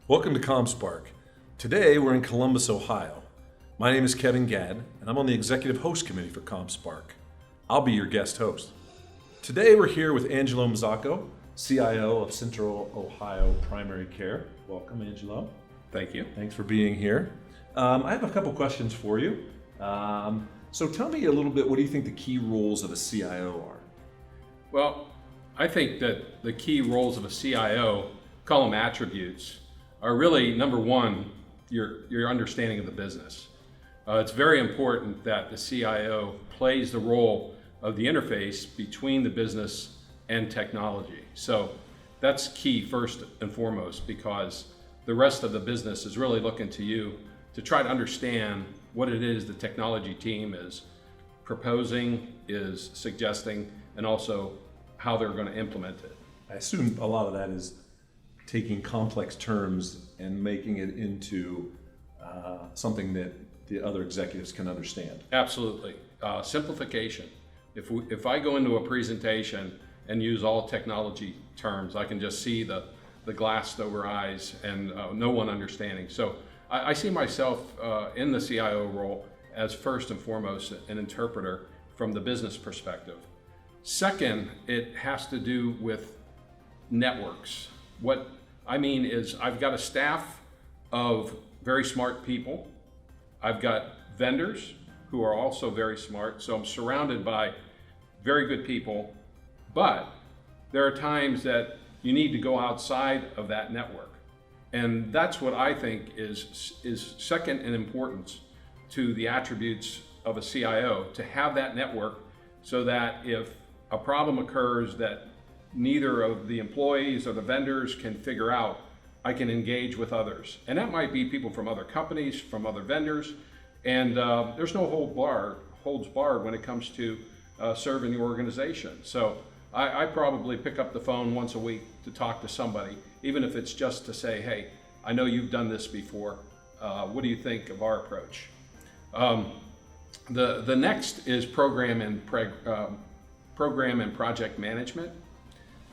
Welcome to ComSpark. Today we're in Columbus, Ohio. My name is Kevin Gadd, and I'm on the Executive Host Committee for ComSpark. I'll be your guest host. Today we're here with Angelo Mazzocco, CIO of Central Ohio Primary Care. Welcome, Angelo. Thank you. Thanks for being here. I have a couple questions for you. So tell me a little bit, what do you think the key roles of a CIO are? Well, I think that the key roles of a CIO, call them attributes, are really, number one, your understanding of the business. It's very important that the CIO plays the role of the interface between the business and technology. So that's key first and foremost, because the rest of the business is really looking to you to try to understand what it is the technology team is proposing, is suggesting, and also how they're going to implement it. I assume a lot of that is taking complex terms and making it into something that the other executives can understand. Absolutely. Simplification. If I go into a presentation and use all technology terms, I can just see the glassed over eyes and no one understanding. So I see myself in the CIO role as first and foremost an interpreter from the business perspective. Second, it has to do with networks. What I mean is I've got a staff of very smart people. I've got vendors who are also very smart. So I'm surrounded by very good people, but there are times that you need to go outside of that network. And that's what I think is second in importance to the attributes of a CIO, to have that network so that if a problem occurs that neither of the employees or the vendors can figure out, I can engage with others. And that might be people from other companies, from other vendors, and there's no holds barred when it comes to serving the organization. So I probably pick up the phone once a week to talk to somebody, even if it's just to say, hey, I know you've done this before. What do you think of our approach? The next is program and project management.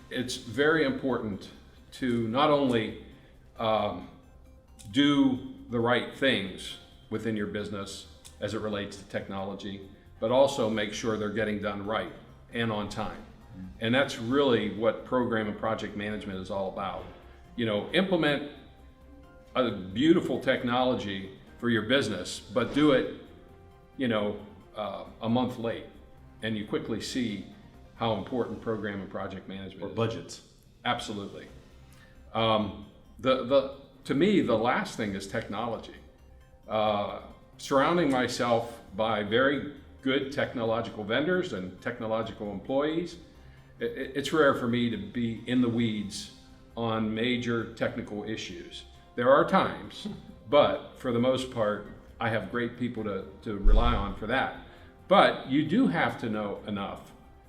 It's very important to not only do the right things within your business as it relates to technology, but also make sure they're getting done right and on time. And that's really what program and project management is all about. You know, implement a beautiful technology for your business, but do it, a month late, and you quickly see how important program and project management or is. budgets. Absolutely. To me, the last thing is technology. Surrounding myself by very good technological vendors and technological employees. It's rare for me to be in the weeds on major technical issues. There are times, but for the most part, I have great people to rely on for that. But you do have to know enough.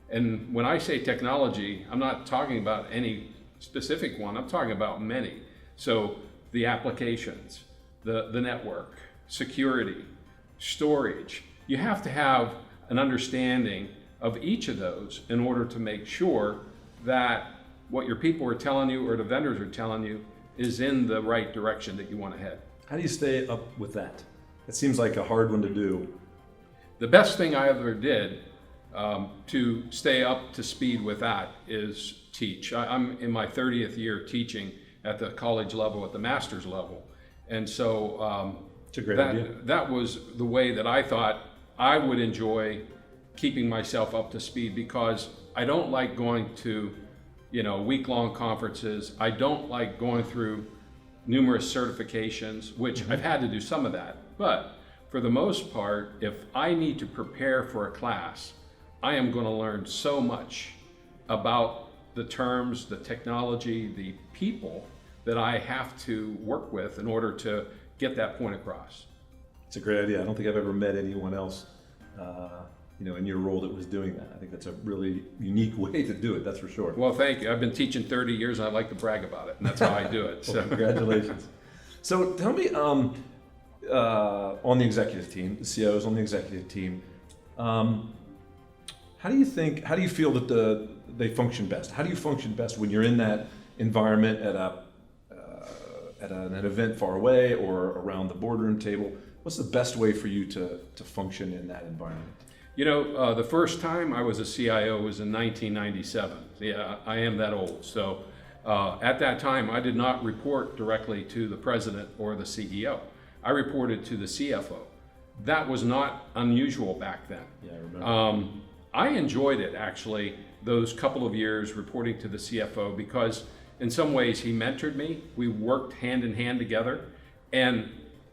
And when I say technology, I'm not talking about any specific one, I'm talking about many. So the applications, the network, security, storage, you have to have an understanding of each of those in order to make sure that what your people are telling you or the vendors are telling you is in the right direction that you want to head. How do you stay up with that? It seems like a hard one to do. The best thing I ever did to stay up to speed with that is teach. I'm in my 30th year teaching at the college level, at the master's level. And so it's a great idea. That was the way that I thought I would enjoy keeping myself up to speed, because I don't like going to, week-long conferences. I don't like going through numerous certifications, which I've had to do some of that. But for the most part, if I need to prepare for a class, I am going to learn so much about the terms, the technology, the people that I have to work with in order to get that point across. It's a great idea. I don't think I've ever met anyone else, in your role that was doing that. I think that's a really unique way to do it, that's for sure. Well, thank you. I've been teaching 30 years and I like to brag about it, and that's how I do it. Well, congratulations. So tell me, on the executive team, the CIOs on the executive team, how do you feel that they function best? How do you function best when you're in that environment at at an event far away or around the boardroom table, what's the best way for you to function in that environment? The first time I was a CIO was in 1997. Yeah, I am that old. So at that time, I did not report directly to the president or the CEO. I reported to the CFO. That was not unusual back then. Yeah, I remember. I enjoyed it, actually, those couple of years reporting to the CFO, because in some ways he mentored me. We worked hand in hand together. And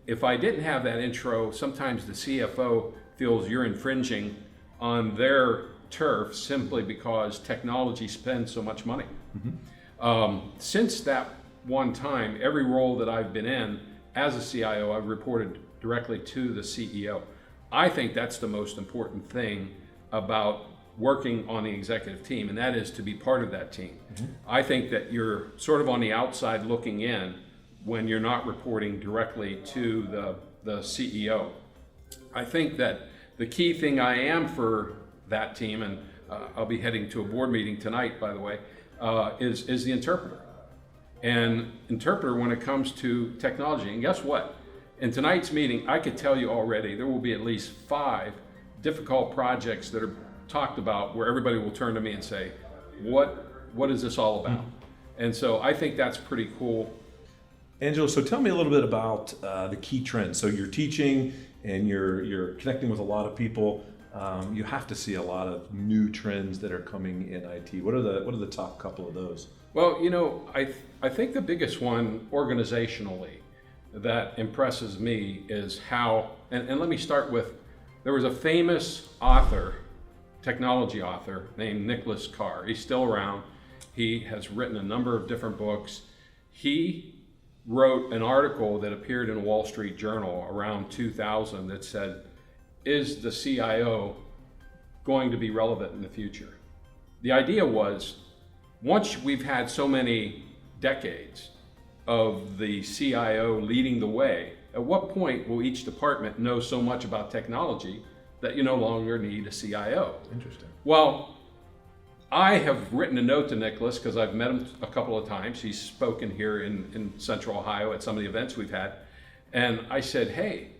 if I didn't have that intro, sometimes the CFO feels you're infringing on their turf simply because technology spends so much money. Mm-hmm. Since that one time, every role that I've been in as a CIO, I've reported directly to the CEO. I think that's the most important thing about working on the executive team, and that is to be part of that team. Mm-hmm. I think that you're sort of on the outside looking in when you're not reporting directly to the CEO. I think that the key thing I am for that team, and I'll be heading to a board meeting tonight, by the way, is the interpreter. And interpreter when it comes to technology. And guess what? In tonight's meeting, I could tell you already there will be at least 5 difficult projects that are talked about where everybody will turn to me and say, what is this all about? And so I think that's pretty cool. Angelo, so tell me a little bit about the key trends. So you're teaching and you're connecting with a lot of people. You have to see a lot of new trends that are coming in IT. What are the top couple of those? Well, I think the biggest one organizationally that impresses me is how, and let me start with, there was a famous author, technology author named Nicholas Carr. He's still around. He has written a number of different books. He wrote an article that appeared in a Wall Street Journal around 2000 that said, is the CIO going to be relevant in the future? The idea was, once we've had so many decades of the CIO leading the way, at what point will each department know so much about technology that you no longer need a CIO? Interesting. Well, I have written a note to Nicholas because I've met him a couple of times. He's spoken here in Central Ohio at some of the events we've had. And I said, hey,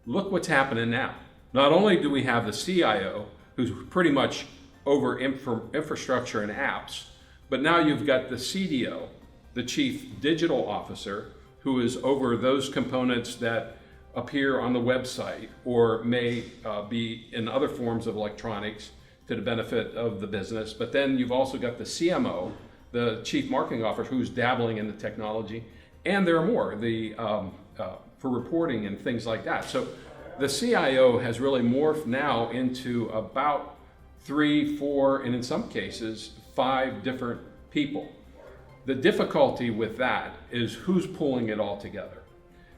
look what's happening now. Not only do we have the CIO, who's pretty much over infrastructure and apps, but now you've got the CDO, the Chief Digital Officer, who is over those components that appear on the website or may be in other forms of electronics to the benefit of the business. But then you've also got the CMO, the Chief Marketing Officer, who's dabbling in the technology, and there are more for reporting and things like that. So the CIO has really morphed now into about 3, 4, and in some cases, 5 different people. The difficulty with that is who's pulling it all together.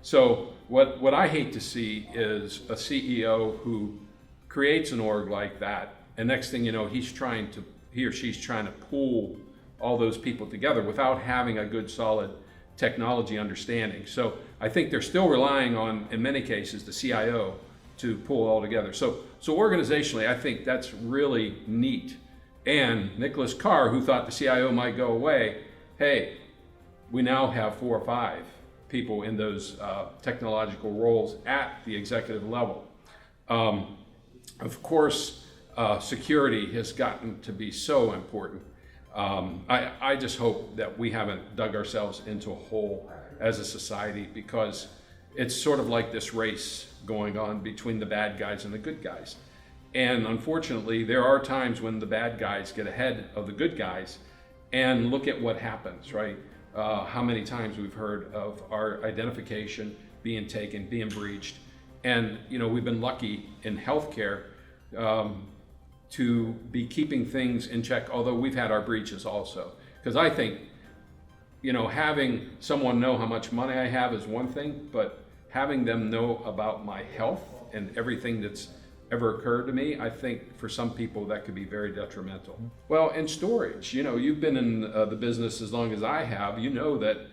So what I hate to see is a CEO who creates an org like that, and next thing you know, he or she's trying to pull all those people together without having a good, solid technology understanding. So I think they're still relying on, in many cases, the CIO to pull it all together. So organizationally, I think that's really neat. And Nicholas Carr, who thought the CIO might go away, hey, we now have 4 or 5 people in those technological roles at the executive level. Of course, security has gotten to be so important. I just hope that we haven't dug ourselves into a hole as a society, because it's sort of like this race going on between the bad guys and the good guys. And unfortunately, there are times when the bad guys get ahead of the good guys, and look at what happens, right? How many times we've heard of our identification being taken, being breached. And we've been lucky in healthcare to be keeping things in check, although we've had our breaches also. Because I think, having someone know how much money I have is one thing, but having them know about my health and everything that's ever occurred to me, I think for some people that could be very detrimental. Well, in storage, you've been in the business as long as I have. You know that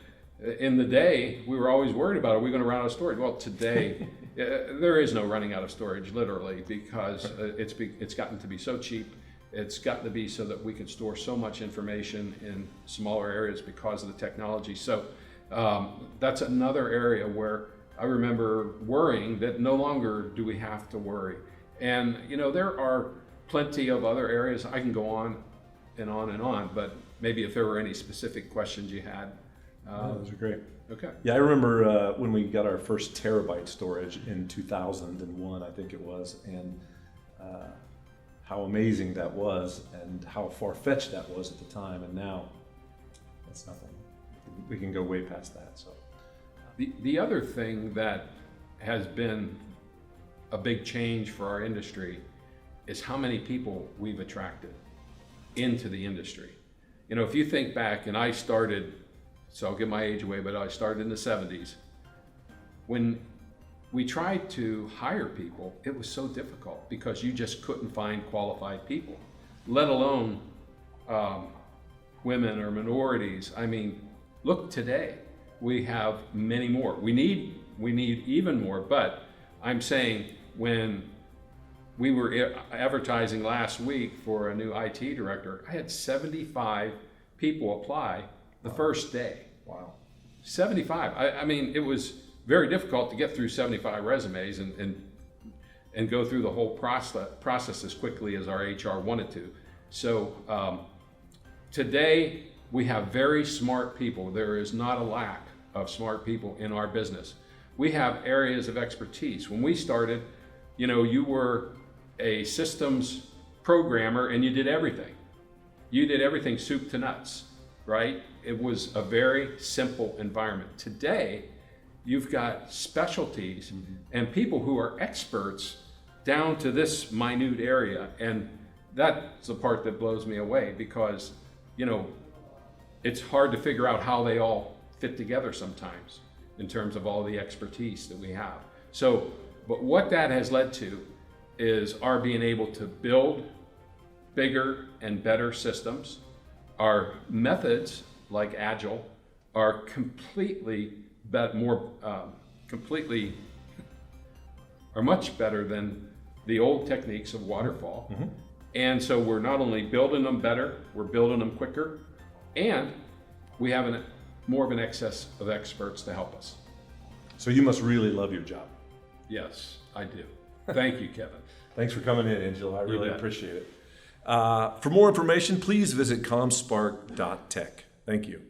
in the day, we were always worried about, are we going to run out of storage? Well, today, there is no running out of storage, literally, because it's gotten to be so cheap. It's gotten to be so that we can store so much information in smaller areas because of the technology. So That's another area where I remember worrying that no longer do we have to worry. And there are plenty of other areas. I can go on and on and on, but maybe if there were any specific questions you had. Those are great. Okay. Yeah, I remember when we got our first terabyte storage in 2001, I think it was, and how amazing that was and how far-fetched that was at the time, and now that's nothing. We can go way past that. So the other thing that has been a big change for our industry is how many people we've attracted into the industry. If you think back, and I started, so I'll give my age away, but I started in the 70s. When we tried to hire people, it was so difficult because you just couldn't find qualified people, let alone women or minorities. I mean, look today, we have many more. We need even more, but I'm saying when we were advertising last week for a new IT director, I had 75 people apply the first day. wow. 75. I mean, it was very difficult to get through 75 resumes and go through the whole process as quickly as our HR wanted to. So today we have very smart people. There is not a lack of smart people in our business. We have areas of expertise. When we started, you were a systems programmer and you did everything. You did everything soup to nuts, right? It was a very simple environment. Today, you've got specialties and people who are experts down to this minute area. And that's the part that blows me away because, it's hard to figure out how they all fit together sometimes in terms of all the expertise that we have. So, but what that has led to is our being able to build bigger and better systems. Our methods, like Agile, are completely much better than the old techniques of waterfall. Mm-hmm. And so we're not only building them better, we're building them quicker, and we have more of an excess of experts to help us. So you must really love your job. Yes, I do. Thank you, Kevin. Thanks for coming in, Angelo. I really bet. appreciate it. For more information, please visit ComSpark.tech. Thank you.